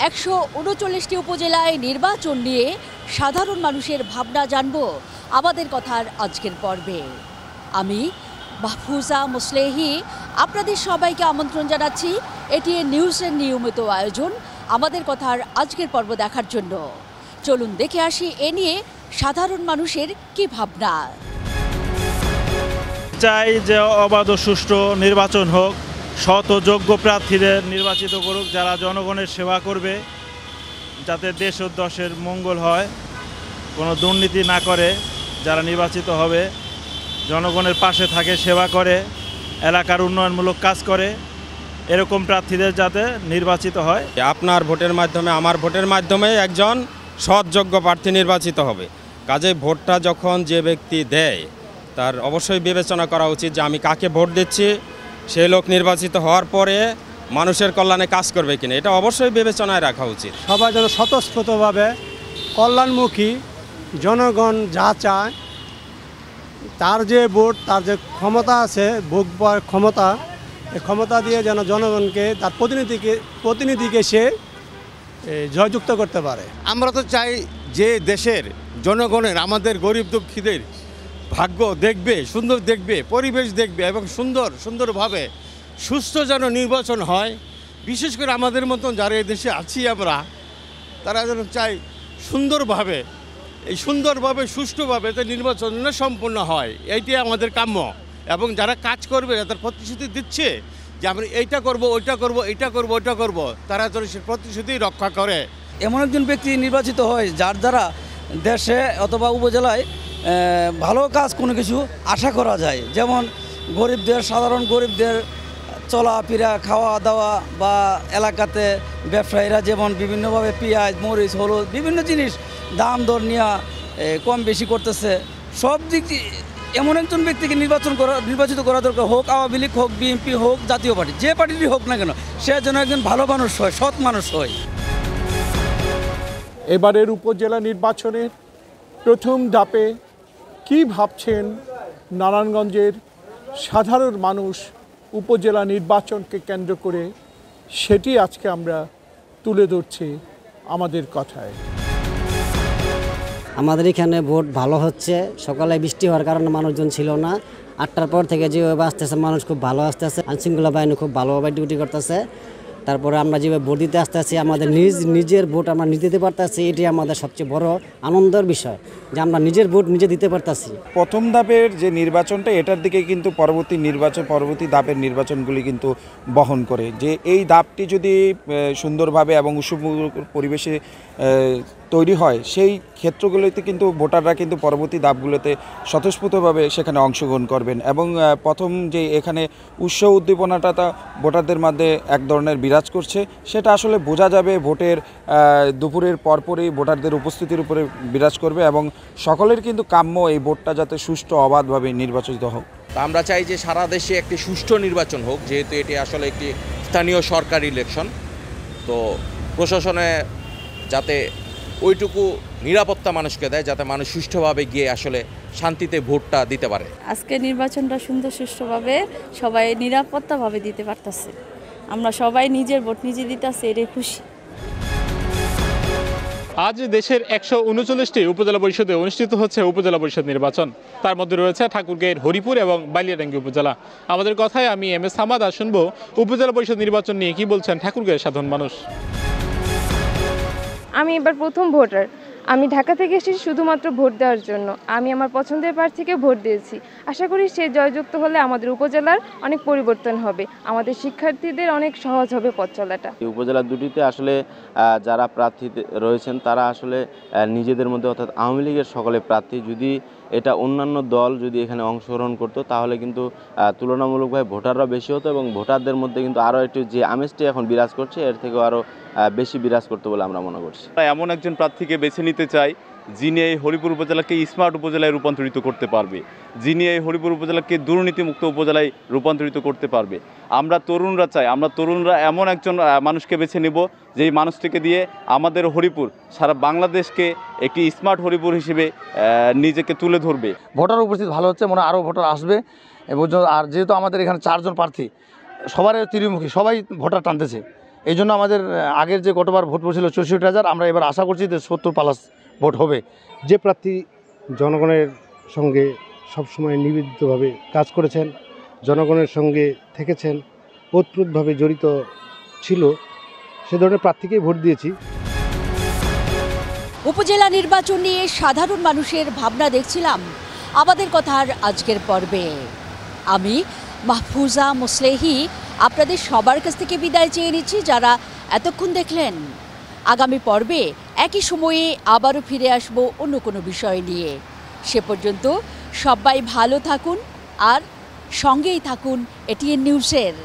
139টি উপজেলায় নির্বাচন নিয়ে সাধারণ মানুষের ভাবনা জানব আমাদের কথার আজকের পর্বে। আমি মাহফুজা মুসলেহি আপনাদের সবাইকে আমন্ত্রণ জানাচ্ছি এটিএন নিউজের নিয়মিত আয়োজন আমাদের কথার আজকের পর্ব দেখার জন্য। চলুন দেখে আসি এ নিয়ে সাধারণ মানুষের কি ভাবনা। চাই যে অবাধ ও সুষ্ঠু নির্বাচন হোক, সৎ ও যোগ্য প্রার্থীদের নির্বাচিত করুক যারা জনগণের সেবা করবে, যাতে দেশ ও দেশের মঙ্গল হয়, কোনো দুর্নীতি না করে, যারা নির্বাচিত হবে জনগণের পাশে থাকে, সেবা করে, এলাকার উন্নয়নমূলক কাজ করে, এরকম প্রার্থীদের যাতে নির্বাচিত হয়। আপনার ভোটের মাধ্যমে আমার ভোটের মাধ্যমে একজন সৎ যোগ্য প্রার্থী নির্বাচিত হবে। কাজেই ভোটটা যখন যে ব্যক্তি দেয় তার অবশ্যই বিবেচনা করা উচিত যে আমি কাকে ভোট দিচ্ছি, সেই লোক নির্বাচিত হওয়ার পরে মানুষের কল্যাণে কাজ করবে কিনা, এটা অবশ্যই বিবেচনায় রাখা উচিত। সবাই যেন স্বতঃস্ফূর্তভাবে কল্যাণমুখী, জনগণ যা চায় তার যে ভোট, তার যে ক্ষমতা আছে, ভোগ পাওয়ার ক্ষমতা, এই ক্ষমতা দিয়ে যেন জনগণকে তার প্রতিনিধিকে সে জয়যুক্ত করতে পারে। আমরা তো চাই যে দেশের জনগণের, আমাদের গরিব দুঃখীদের ভাগ্য দেখবে, সুন্দর দেখবে, পরিবেশ দেখবে এবং সুন্দরভাবে সুস্থ যেন নির্বাচন হয়। বিশেষ করে আমাদের মতন যারা এই দেশে আছি আমরা, তারা যেন চাই সুন্দরভাবে সুষ্ঠুভাবে নির্বাচন সম্পন্ন হয়, এইটাই আমাদের কাম্য। এবং যারা কাজ করবে, তার প্রতিশ্রুতি দিচ্ছে যে আমরা এইটা করব, ওইটা করব, এইটা করব, ওইটা করব, তারা যেন সে প্রতিশ্রুতি রক্ষা করে। এমন একজন ব্যক্তি নির্বাচিত হয় যার দ্বারা দেশে অথবা উপজেলায় ভালো কাজ কোনো কিছু আশা করা যায়। যেমন সাধারণ গরিবদের চলাফেরা, খাওয়া দাওয়া, বা এলাকাতে ব্যবসায়ীরা যেমন বিভিন্নভাবে পেঁয়াজ, মরিচ, হলুদ বিভিন্ন জিনিস দাম দর নিয়ে কম বেশি করতেছে, সব দিক এমন একজন ব্যক্তিকে নির্বাচিত করা দরকার। হোক আওয়ামী লীগ, হোক বিএনপি, হোক জাতীয় পার্টি, যে পার্টিরই হোক না কেন, সে যেন একজন ভালো মানুষ হয়, সৎ মানুষ হয়। এবারের উপজেলা নির্বাচনের প্রথম ধাপে কি ভাবছেন নারায়ণগঞ্জের সাধারণ মানুষ উপজেলা নির্বাচনকে কেন্দ্র করে, সেটি আজকে আমরা তুলে ধরছি আমাদের কথায়। আমাদের এখানে ভোট ভালো হচ্ছে। সকালে বৃষ্টি হওয়ার কারণে মানুষজন ছিল না। 8টার পর থেকে যেভাবে আসতেছে মানুষ খুব ভালো আসতেছে, আইনশৃঙ্খলা বাহিনী খুব ভালোভাবে ডিউটি করতেছে। তারপরে আমরা যেভাবে ভোট দিতে আসতেছি, আমাদের নিজের ভোট আমরা নিজে দিতে পারতেছি, এটি আমাদের সবচেয়ে বড় আনন্দের বিষয় যে আমরা নিজের ভোট নিজে দিতে পারতেছি। প্রথম ধাপের যে নির্বাচনটা, এটার দিকে কিন্তু পরবর্তী ধাপের নির্বাচনগুলি কিন্তু বহন করে। যে এই ধাপটি যদি সুন্দরভাবে এবং উৎসবমুখর পরিবেশে তৈরি হয়, সেই ক্ষেত্রগুলোতে কিন্তু ভোটাররা কিন্তু পরবর্তী ধাপগুলোতে স্বতঃস্ফূর্তভাবে সেখানে অংশগ্রহণ করবেন। এবং প্রথম যে এখানে উৎসব উদ্দীপনাটা ভোটারদের মধ্যে এক ধরনের বিরাজ করছে, সেটা আসলে বোঝা যাবে ভোটের দুপুরের পরপরই ভোটারদের উপস্থিতির উপরে বিরাজ করবে। এবং সকলের কিন্তু কাম্য এই ভোটটা যাতে সুষ্ঠু অবাধভাবে নির্বাচিত হোক। আমরা চাই যে সারা দেশে একটি সুষ্ঠু নির্বাচন হোক, যেহেতু এটি আসলে একটি স্থানীয় সরকার ইলেকশন। তো প্রশাসনে যাতে ওইটুকু নিরাপত্তা মানুষকে দেয়, যাতে মানুষ সুষ্ঠুভাবে গিয়ে আসলে শান্তিতে ভোটটা দিতে পারে। আজকে নির্বাচনটা সুন্দর সুষ্ঠুভাবে সবাই নিরাপত্তাভাবে দিতে পারতেছে। আমরা সবাই নিজের ভোট নিজে দিতেছি, এটাই খুশি। আজ দেশের 139টি উপজেলা পরিষদে অনুষ্ঠিত হচ্ছে উপজেলা পরিষদ নির্বাচন। তার মধ্যে রয়েছে ঠাকুরগাঁয়ের হরিপুর এবং বালিয়াডাঙ্গি উপজেলা। আমাদের কথায় আমি এম.এস. হামাদ, আর শুনবো উপজেলা পরিষদ নির্বাচন নিয়ে কি বলছেন ঠাকুরগাঁয়ের সাধারণ মানুষ। আমি এবার প্রথম ভোটার। আমি ঢাকা থেকে এসেছি শুধুমাত্র ভোট দেওয়ার জন্য। আমি আমার পছন্দের প্রার্থীকে ভোট দিয়েছি। আশা করি সে জয়যুক্ত হলে আমাদের উপজেলার অনেক পরিবর্তন হবে, আমাদের শিক্ষার্থীদের অনেক সহজ হবে পথ চলাটা। এই উপজেলা দুটিতে আসলে যারা প্রার্থী রয়েছেন তারা আসলে নিজেদের মধ্যে, অর্থাৎ আওয়ামী লীগের সকলে প্রার্থী, যদি এটা অন্যান্য দল যদি এখানে অংশগ্রহণ করতো তাহলে কিন্তু তুলনামূলকভাবে ভোটাররা বেশি হতো এবং ভোটারদের মধ্যে কিন্তু আরও একটু যে আমেজটি এখন বিরাজ করছে এর থেকেও আরও বেশি বিরাজ করতে বলে আমরা মনে করছি। এমন একজন প্রার্থীকে বেছে নিতে চাই যিনি এই হরিপুর উপজেলাকে স্মার্ট উপজেলায় রূপান্তরিত করতে পারবে, যিনি এই হরিপুর উপজেলাকে দুর্নীতিমুক্ত উপজেলায় রূপান্তরিত করতে পারবে। আমরা তরুণরা চাই, আমরা তরুণরা এমন একজন মানুষকে বেছে নেব যেই মানুষটিকে দিয়ে আমাদের হরিপুর সারা বাংলাদেশকে একটি স্মার্ট হরিপুর হিসেবে নিজেকে তুলে ধরবে। ভোটার উপস্থিত ভালো হচ্ছে, মনে আরও ভোটার আসবে। আর যেহেতু আমাদের এখানে 4 জন প্রার্থী, সবার ত্রিমুখী, সবাই ভোটার টানতেছে, এই জন্য আমাদের আগের যে গতবার ভোট পড়ছিল 64,000, আমরা এবার আশা করছি যে 70+ ভোট হবে। যে প্রার্থী জনগণের সঙ্গে সবসময় নিবেদিতভাবে কাজ করেছেন, জনগণের সঙ্গে থেকেছেন, ওতপ্রোতভাবে জড়িত ছিল, সে ধরনের প্রার্থীকেই ভোট দিয়েছি। উপজেলা নির্বাচন নিয়ে সাধারণ মানুষের ভাবনা দেখছিলাম আমাদের কথার আজকের পর্বে। আমি মাহফুজা মুসলেহি আপনাদের সবার কাছ থেকে বিদায় চেয়ে নিচ্ছি যারা এতক্ষণ দেখলেন। আগামী পর্বে একই সময়ে আবারও ফিরে আসব অন্য কোনো বিষয় নিয়ে। সে পর্যন্ত সবাই ভালো থাকুন আর সঙ্গেই থাকুন এটিএন নিউজের।